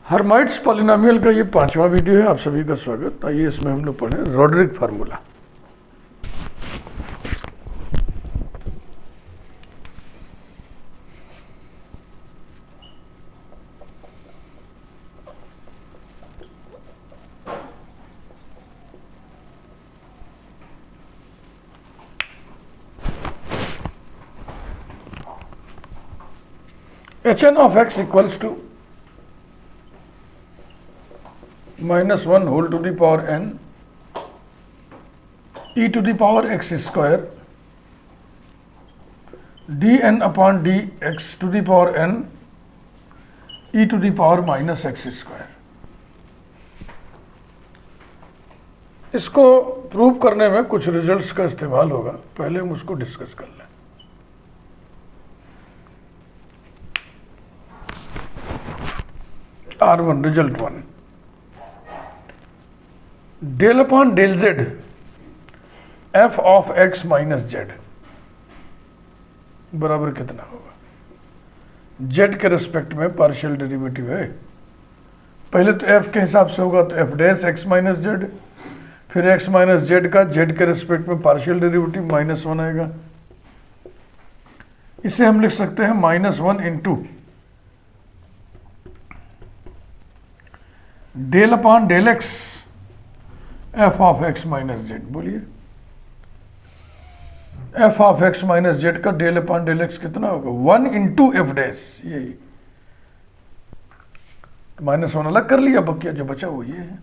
हर्माइट्स polynomial का ये 5वां वीडियो है। आप सभी का स्वागत। आइए इसमें हम लोग पढ़ें Rodrick formula. Hn of x equals to -1 whole to the power n e to the power x square dn upon dx to the power n e to the power minus x square। इसको prove करने में कुछ results का इस्तेमाल होगा। पहले हम उसको डिस्कस कर लें। R1 result 1 del upon del Z F of x minus Z बराबर कितना होगा? जेड के रिस्पेक्ट में पार्शियल डेरिवेटिव है। पहले तो एफ के हिसाब से होगा तो F dash X minus Z, फिर एक्स माइनस जेड का जेड के रिस्पेक्ट में पार्शियल डेरिवेटिव -1 आएगा। इसे हम लिख सकते हैं -1 into del upon del X F of x minus Z. बोलिए F of x minus Z का डेल अपॉन डेल एक्स कितना होगा? 1 इंटू एफ डैश। यही -1 अलग कर लिया, बकिया जो बचा वो ये है।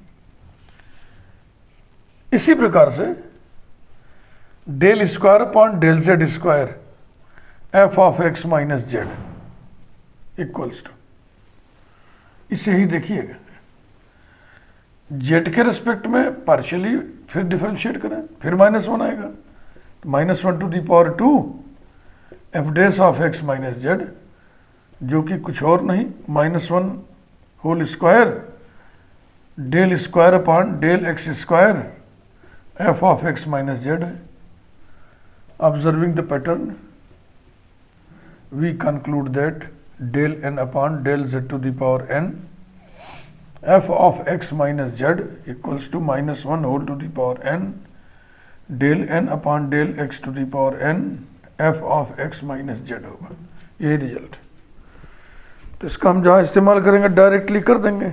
इसी प्रकार से del square upon del Z square F of x minus Z equals to, इसे ही देखिएगा जेड के रिस्पेक्ट में पार्शियली फिर डिफरेंशिएट करें, फिर -1 आएगा तो -1 to the power 2 F dash of x minus Z, जो कि कुछ और नहीं -1 whole square del square upon del X square F of x minus Z है। Observing the pattern we conclude that del N upon del Z to the power N f of x minus z equals to -1 whole to the power n del n upon del x to the power n f of x minus z होगा। ये result. तो इसका हम जहाँ इस्तेमाल करेंगे directly कर देंगे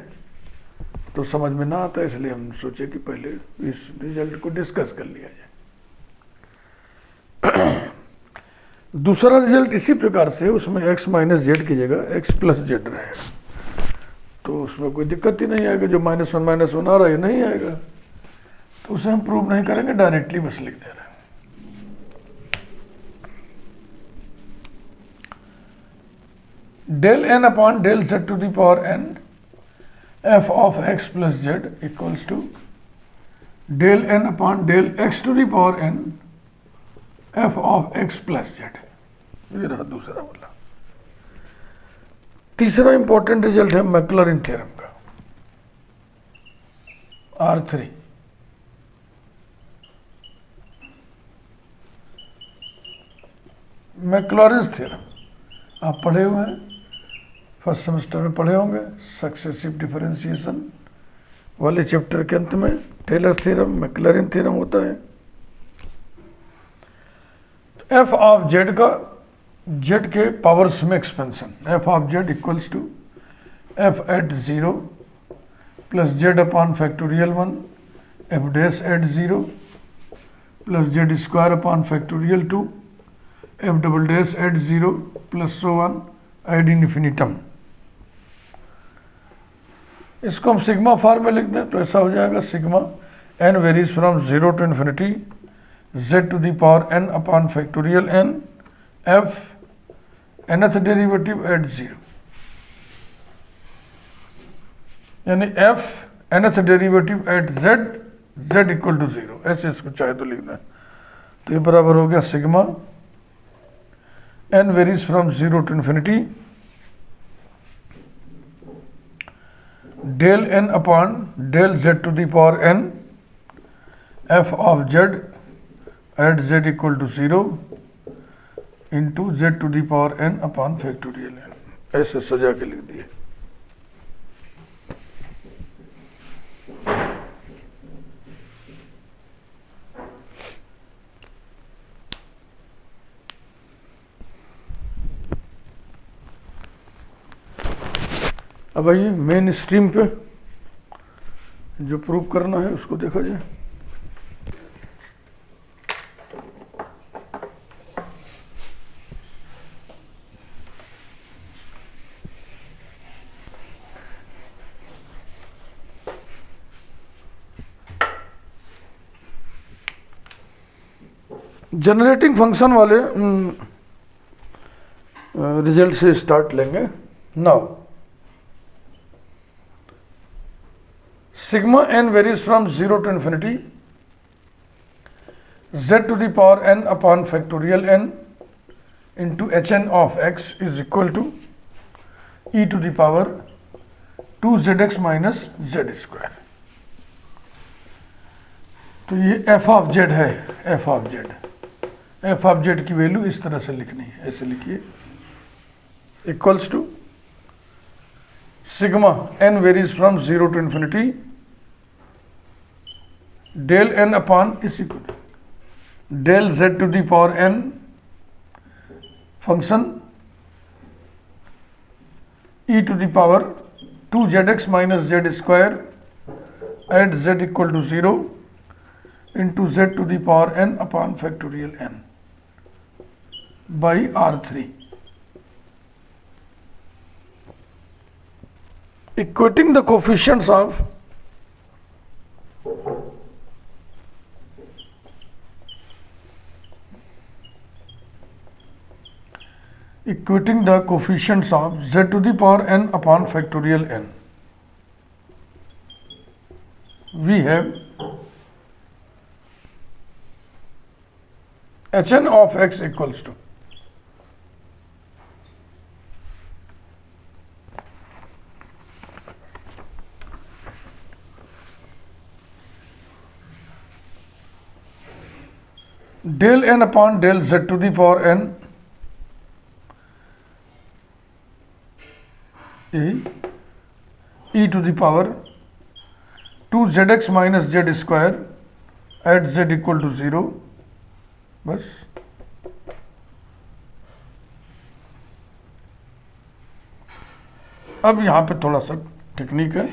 तो समझ में ना आता, इसलिए हम सोचे कि पहले इस रिजल्ट को डिस्कस कर लिया जाए। दूसरा रिजल्ट इसी प्रकार से, उसमें x माइनस जेड की जगह x प्लस जेड रहेगा, तो उसमें कोई दिक्कत ही नहीं आएगा। जो -1 आ रहा है नहीं आएगा, तो उसे हम प्रूव नहीं करेंगे, डायरेक्टली बस लिख दे रहे हैं। Del N upon del Z to the power N F of x plus z equals to del N upon del x to the power N F of x plus z. ये रहा दूसरा वाला। तीसरा इंपॉर्टेंट रिजल्ट है Maclaurin theorem का, R3। Maclaurin theorem आप पढ़े हुए हैं, फर्स्ट सेमेस्टर में पढ़े होंगे, सक्सेसिव डिफरेंशिएशन वाले चैप्टर के अंत में टेलर थ्योरम, मैक्लॉरिन थ्योरम होता है। एफ ऑफ जेड का जेड के पावर्स में expansion, f of z equals to f at 0 plus z upon factorial 1 f dash at 0 plus z square upon factorial 2 f double dash at 0 plus so on ad infinitum. इसको हम sigma form में लिख दें तो ऐसा हो जाएगा sigma n varies from 0 to infinity z to the power n upon factorial n f nth derivative at 0, यानी f nth derivative at z equal to 0, ऐसे इसको चाहे तो लिखना है। तो ये बराबर हो गया sigma n varies from 0 to infinity del n upon del z to the power n f of z at z equal to 0 into z to the power n upon factorial n. ऐसे सजा के लिख दिए। अब आइए main stream पे जो prove करना है उसको देखा जाए। जनरेटिंग फंक्शन वाले रिजल्ट से स्टार्ट लेंगे। Now sigma n varies from 0 to infinity z to the power n upon factorial n into hn of x is equal to e to the power 2zx minus z square। तो ये f of z है, f of z, f of z की value इस तरह से लिखनी है, ऐसे लिखिए, equals to sigma n varies from 0 to infinity del n upon is equal del z to the power n function e to the power 2zx minus z square at z equal to 0 into z to the power n upon factorial n by R3। Equating the coefficients of z to the power n upon factorial n, we have hn of x equals to del n upon del z to the power n e to the power 2zx minus z square at z equal to 0। बस अब यहाँ पे थोड़ा सा technique है,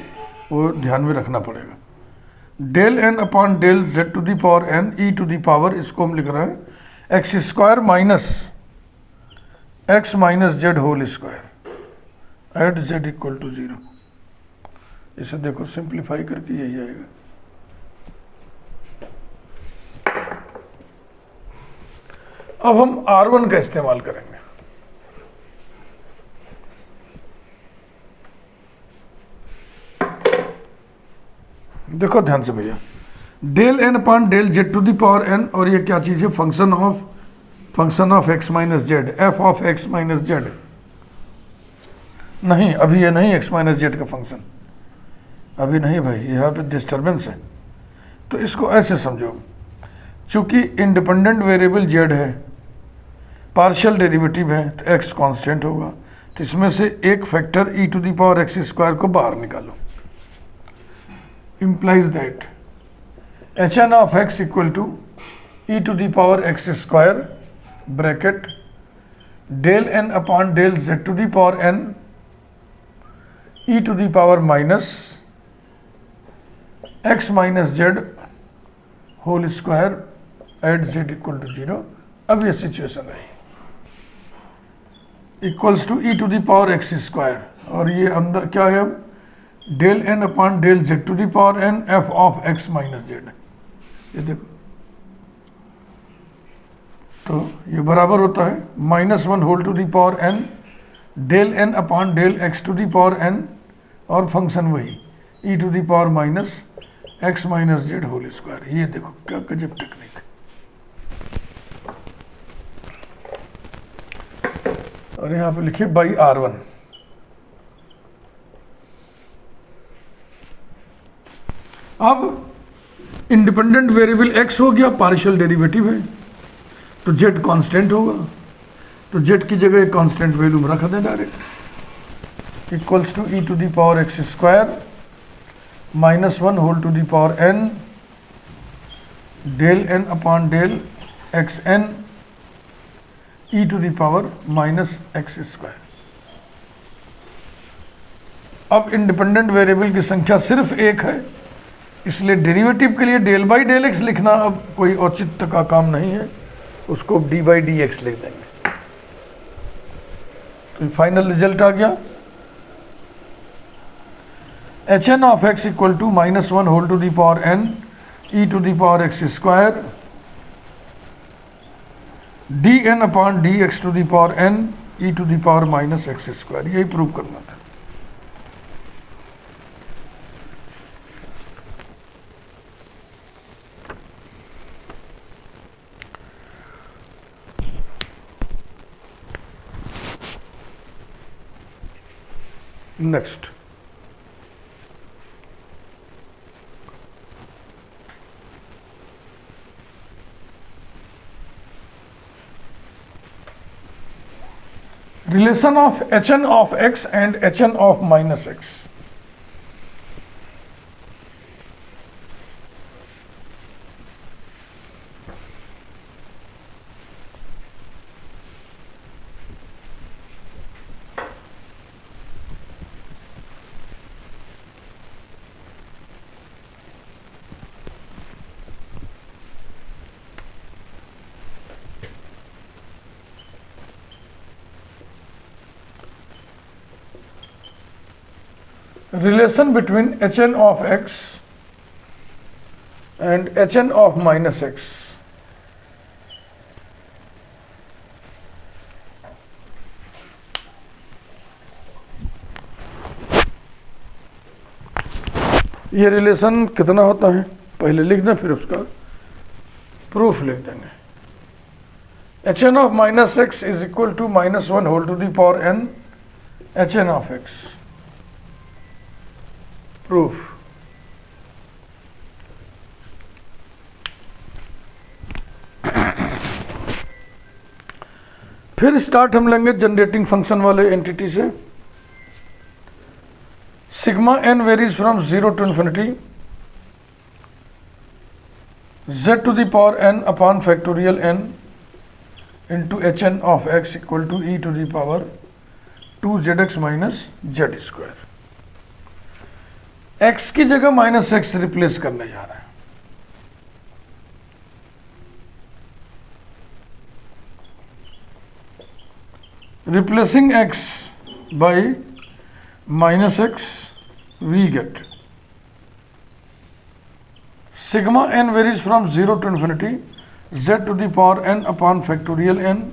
वो ध्यान में रखना पड़ेगा। Del N upon del Z to the power n e to the power, इसको हम लिख रहे हैं x square minus x minus Z whole square at z equal to 0। इसे देखो सिंप्लीफाई करके यही आएगा। अब हम R1 का इस्तेमाल करेंगे। देखो ध्यान से भैया, del N upon del Z to the power N, और ये क्या चीज है, function of x minus z, F of x minus z. नहीं, अभी ये नहीं एक्स माइनस जेड का फंक्शन, अभी नहीं भाई, यहाँ पे डिस्टर्बेंस है। तो इसको ऐसे समझो, चूंकि इंडिपेंडेंट वेरिएबल जेड है, पार्शियल डेरिवेटिव है, तो एक्स कांस्टेंट होगा, तो इसमें से एक factor e to the power x square को बाहर निकालो। implies that hn of x equal to e to the power x square bracket del n upon del z to the power n e to the power minus x minus z whole square at z equal to 0। अब ये situation है, equals to E to the power x square, और ये अंदर क्या है अब, del N upon del Z to the power N F of x minus Z. ये देखो, तो ये बराबर होता है -1 whole to the power N del N upon del x to the power N, और फंक्शन वही E to the power minus x minus Z whole square. ये देखो क्या गजब टेक्निक है। और यहाँ पे लिखिए बाई R1। अब इंडिपेंडेंट वेरिएबल x हो गया, पार्शियल डेरिवेटिव है, तो z कांस्टेंट होगा, तो z की जगह एक कांस्टेंट वैल्यू में रख दें direct, equals to E to the power x square -1 whole to the power n del n upon del x n e to the power minus x square. अब independent variable की संख्या सिर्फ एक है, इसलिए डेरिवेटिव के लिए डेल बाई डेल एक्स लिखना अब कोई औचित्य का काम नहीं है, उसको डी बाई डी एक्स लिख देंगे। तो फाइनल रिजल्ट आ गया h n of x equal to -1 whole to the power n e to the power x square d n upon d x to the power n e to the power -x square. यही prove करना था। Next, relation of hn of x and hn of -x। Relation between hn of x and hn of -x। ये relation कितना होता है पहले लिख दें, फिर उसका प्रूफ लिख देंगे। hn of -x is equal to -1 whole to the power n hn of x। Proof, फिर स्टार्ट हम लेंगे जनरेटिंग फंक्शन वाले एंटिटी से। Sigma n varies from 0 to infinity z to the power n upon factorial n into hn of x equal to e to the power 2zx minus z square. x की जगह -x replace करने जा रहे हैं। Replacing x by -x we get sigma n varies from 0 to infinity z to the power n upon factorial n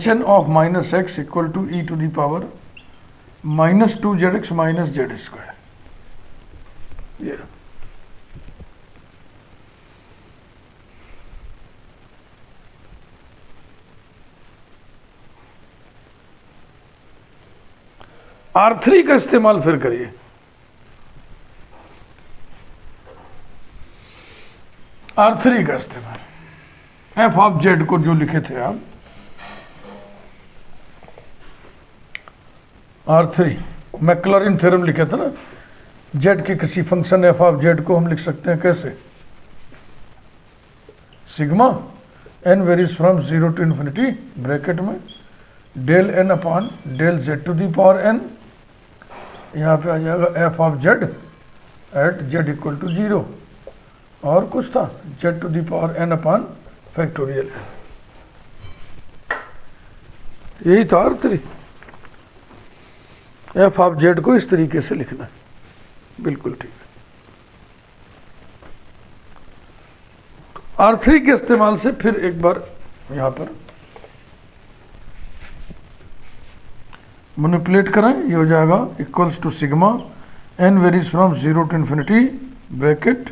hn of -x equal to e to the power -2zx minus z square। ये R3 का इस्तेमाल फिर करिए। R3 का इस्तेमाल f of z को जो लिखे थे आप R3 मैक्लॉरिन थ्योरम लिखे थे ना, z के किसी फंक्शन f ऑफ z को हम लिख सकते हैं कैसे, sigma n varies from 0 to infinity bracket में del n upon del z to the power n, यहाँ पे आ जाएगा f of z at z equal to 0 और कुछ था z to the power n upon factorial n। यही था R3। f ऑफ z को इस तरीके से लिखना है, बिल्कुल ठीक है। R3 के इस्तेमाल से फिर एक बार यहां पर मैनिपुलेट करें, ये हो जाएगा equals to sigma n varies from 0 to infinity bracket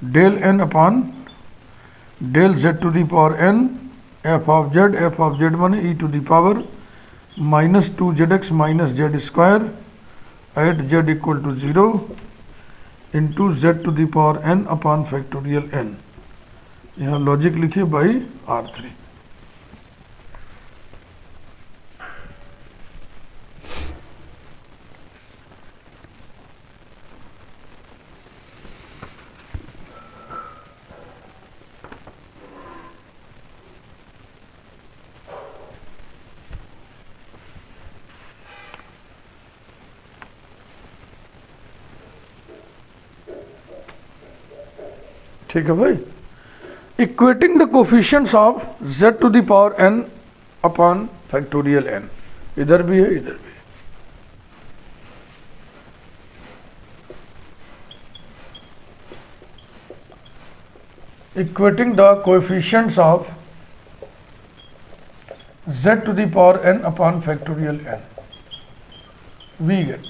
del n upon del z to the power n f of z माने e to the power -2zx minus z square at z equal to 0 into z to the power n upon factorial n। यहाँ logic लिखिए by R3। ठीक है भाई। Equating the coefficients of z to the power n upon factorial n, इधर भी है इधर भी है। Equating the coefficients of z to the power n upon factorial n, we get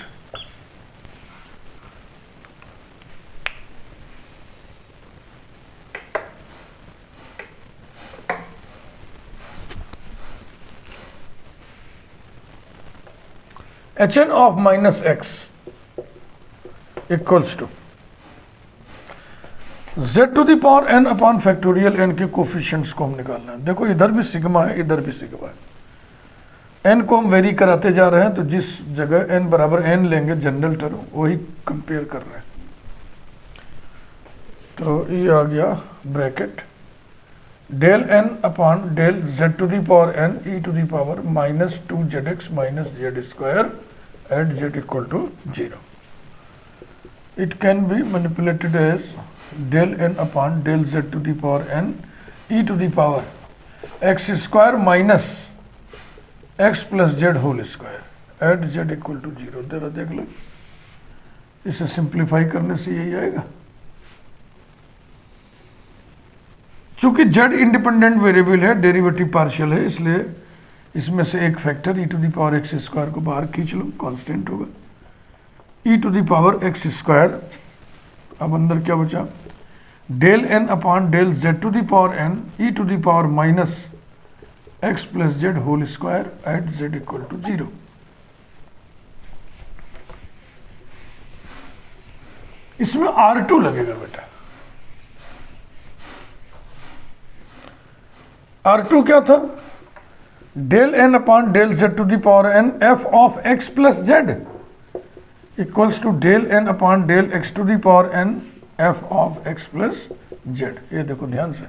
hn of minus x equals to z to the power n upon factorial n के coefficients को हम निकालना है। देखो इधर भी सिग्मा है इधर भी सिग्मा है, n को हम वेरी कराते जा रहे हैं, तो जिस जगह n बराबर n लेंगे जनरल टर्म वही कंपेयर कर रहे हैं। तो ये आ गया bracket del n upon del z to the power n e to the power minus 2zx minus z square at z equal to 0। It can be manipulated as del n upon del z to the power n e to the power x square minus x plus z whole square at z equal to 0। जरा देख लो, इसे simplify करने से यही आएगा। चूंकि z independent variable है, derivative partial है, इसलिए इसमें से एक फैक्टर e to the power x square को बाहर खींच लो, कांस्टेंट होगा e to the power x square. अब अंदर क्या बचा, del n upon del z to the power n e to the power minus x plus z whole square at z equal to 0। इसमें R2 लगेगा बेटा। R2 क्या था, del n upon del z to the power n f of x plus z equals to del n upon del x to the power n f of x plus z. ये देखो ध्यान से,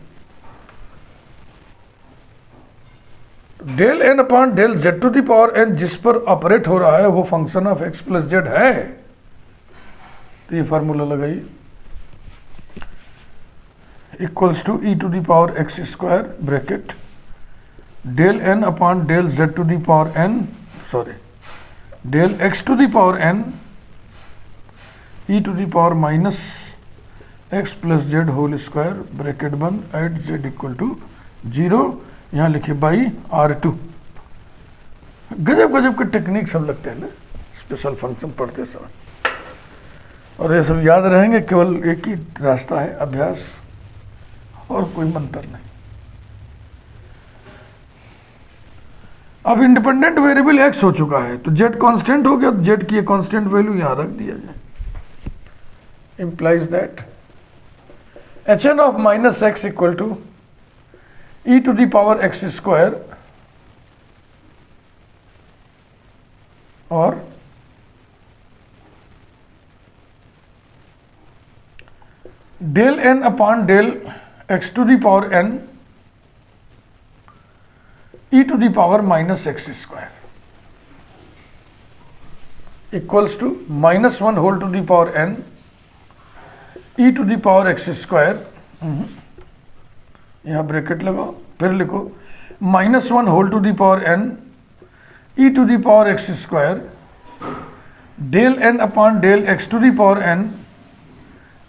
del n upon del z to the power n जिस पर operate हो रहा है वो function of x plus z है, तो ये फार्मूला लगाइए, equals to e to the power x square bracket del n upon del z to the power n del x to the power n e to the power minus x plus z whole square bracket बंद at z equal to 0। यहाँ लिखिए by R2। गजब गजब के technique सब लगते हैं ना स्पेशल फंक्शन पढ़ते समय, और ये सब याद रहेंगे। केवल एक ही रास्ता है, अभ्यास, और कोई मंत्र नहीं। अब इंडिपेंडेंट वेरिएबल x हो चुका है तो z कांस्टेंट हो गया, तो z की कांस्टेंट वैल्यू यहां रख दिया जाए। implies that hn of minus x equal to e to the power x square or del n upon del x to the power n e to the power minus x square equals to minus 1 whole to the power n e to the power x square, यहाँ bracket लगाओ, फिर लिखो minus 1 whole to the power n e to the power x square del n upon del x to the power n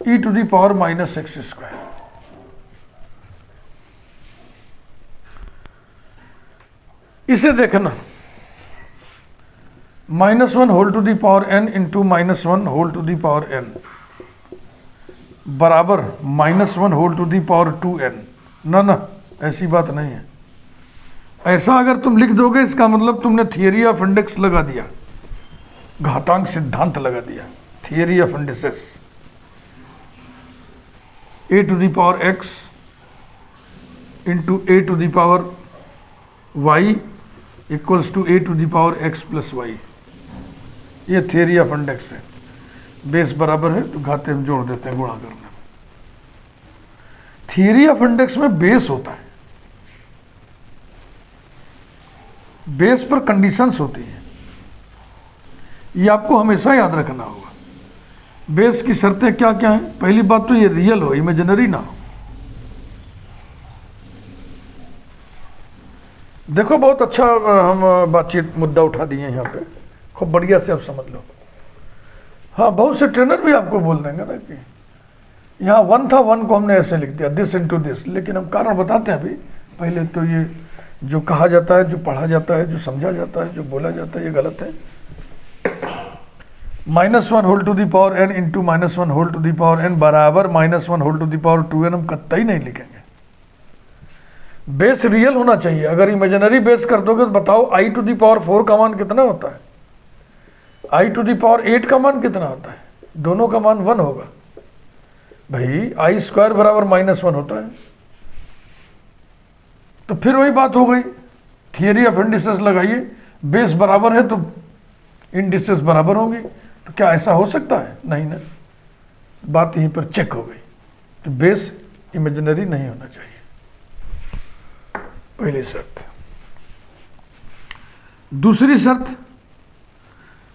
e to the power minus x square. इसे देखना, minus 1 whole to the power n into minus 1 whole to the power n बराबर minus 1 whole to the power 2n। ना ना, ऐसी बात नहीं है। ऐसा अगर तुम लिख दोगे इसका मतलब तुमने थियरी ऑफ इंडेक्स लगा दिया, घातांक सिद्धांत लगा दिया, theory of indexes. a to the power x into a to the power y equals to a to the power x plus y, ये थियरी ऑफ इंडेक्स है। बेस बराबर है तो घाते हम जोड़ देते हैं गुणा करने में। थियरी ऑफ इंडेक्स में बेस होता है, बेस पर कंडीशंस होती हैं, ये आपको हमेशा याद रखना होगा। बेस की शर्तें क्या क्या हैं? पहली बात तो ये रियल हो, इमेजिनरी ना हो। देखो बहुत अच्छा हम बातचीत मुद्दा उठा दिए यहाँ पे, खूब बढ़िया से आप समझ लो। हाँ, बहुत से ट्रेनर भी आपको बोल देंगे ना कि यहाँ 1 था, 1 को हमने ऐसे लिख दिया, दिस इनटू दिस, लेकिन हम कारण बताते हैं अभी। पहले तो ये जो कहा जाता है, जो पढ़ा जाता है, जो समझा जाता है, जो बोला जाता है, ये गलत है। -1 whole to the power n into -1 whole to the power n बराबर -1 whole to the power 2n हम कतई नहीं लिखेंगे। बेस रियल होना चाहिए। अगर इमेजिनरी बेस कर दोगे तो बताओ i टू दी पावर 4 का मान कितना होता है, i टू दी पावर 8 का मान कितना होता है? दोनों का मान 1 होगा भाई। i² बराबर -1 होता है। तो फिर वही बात हो गई, थियरी ऑफ इंडिसेस लगाइए, बेस बराबर है तो इंडिसेस बराबर होंगी। तो क्या ऐसा हो सकता है? नहीं ना, बात यहीं पर चेक हो गई। तो बेस इमेजिनरी नहीं होना चाहिए, पहली शर्त। दूसरी शर्त,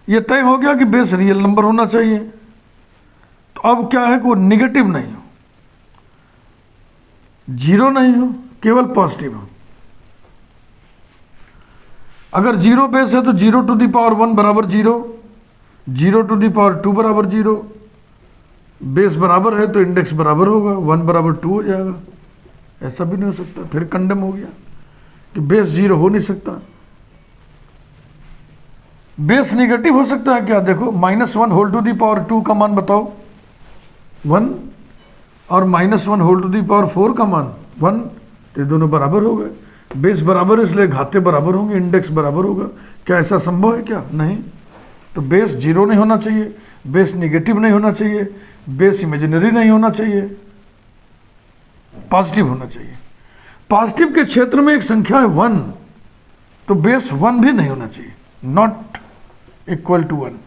यह तय हो गया कि बेस रियल नंबर होना चाहिए। तो अब क्या है कि वो निगेटिव नहीं हो, 0 नहीं हो, केवल पॉजिटिव हो। अगर 0 बेस है तो 0 टू दी पावर 1 बराबर 0, 0 टू दी पावर 2 बराबर 0। बेस बराबर है तो इंडेक्स बराबर होगा, 1 बराबर 2 हो जाएगा। ऐसा भी नहीं हो सकता, फिर कंडम हो गया कि बेस 0 हो नहीं सकता। बेस निगेटिव हो सकता है क्या? देखो, -1 होल टू दी पावर 2 का मान बताओ 1, और -1 होल टू दी पावर 4 का मान 1, तो दोनों बराबर हो गए। बेस बराबर है इसलिए घाते बराबर होंगे, इंडेक्स बराबर होगा। क्या ऐसा संभव है क्या? नहीं। तो बेस 0 नहीं होना चाहिए, बेस निगेटिव नहीं होना चाहिए, बेस इमेजिनरी नहीं होना चाहिए, पॉजिटिव होना चाहिए। पॉजिटिव के क्षेत्र में एक संख्या है 1, तो बेस 1 भी नहीं होना चाहिए, not equal to 1,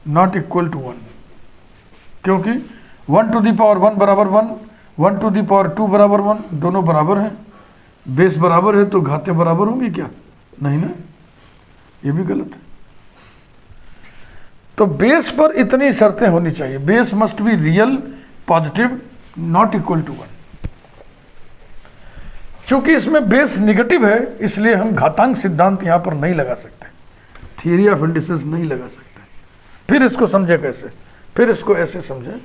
not equal to 1। क्योंकि 1 टू दी पावर 1 बराबर 1, 1 टू दी पावर 2 बराबर 1, दोनों बराबर हैं। बेस बराबर है तो घाते बराबर होंगी क्या? नहीं ना, ये भी गलत है। तो बेस पर इतनी शर्तें होनी चाहिए, base must be real, positive, not equal to 1। चूंकि इसमें बेस निगेटिव है इसलिए हम घातांक सिद्धांत यहां पर नहीं लगा सकते, थियरी ऑफ इंडिसेस नहीं लगा सकते। फिर इसको समझे कैसे? फिर इसको ऐसे समझे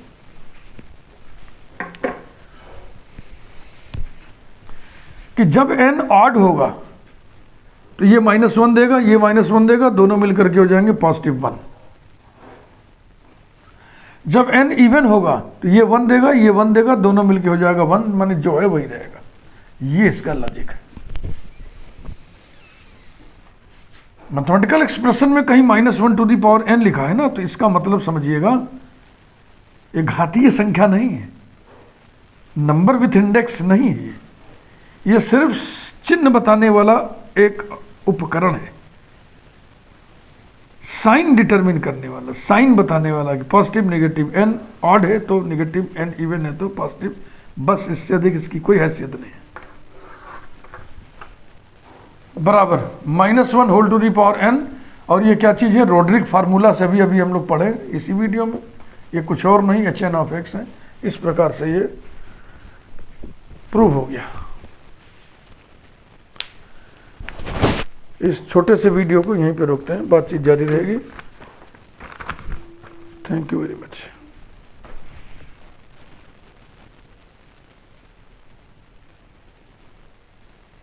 कि जब n ऑड होगा तो ये -1 देगा, ये -1 देगा, दोनों मिलकर के हो जाएंगे +1। जब n इवन होगा तो ये 1 देगा, ये 1 देगा, दोनों मिलकर हो जाएगा 1, माने जो है वही रहेगा। ये इसका लॉजिक है। मैथमेटिकल एक्सप्रेशन में कहीं -1 टू दी पावर n लिखा है ना, तो इसका मतलब समझिएगा ये घातीय संख्या नहीं है, नंबर विथ इंडेक्स नहीं है, ये सिर्फ चिन्ह बताने वाला एक उपकरण है, साइन डिटरमिन करने वाला, साइन बताने वाला कि पॉजिटिव नेगेटिव, n ऑड है तो नेगेटिव, n इवन है तो पॉजिटिव, बस इससे अधिक इसकी कोई हैसियत नहीं है। बराबर -1 whole to the power n, और ये क्या चीज़ है? रोड्रिक फार्मूला से अभी हम लोग पढ़े इसी वीडियो में, ये कुछ और नहीं hn(x) है। इस प्रकार से ये प्रूव हो गया। इस छोटे से वीडियो को यहीं पे रोकते हैं, बातचीत जारी रहेगी। Thank you very much.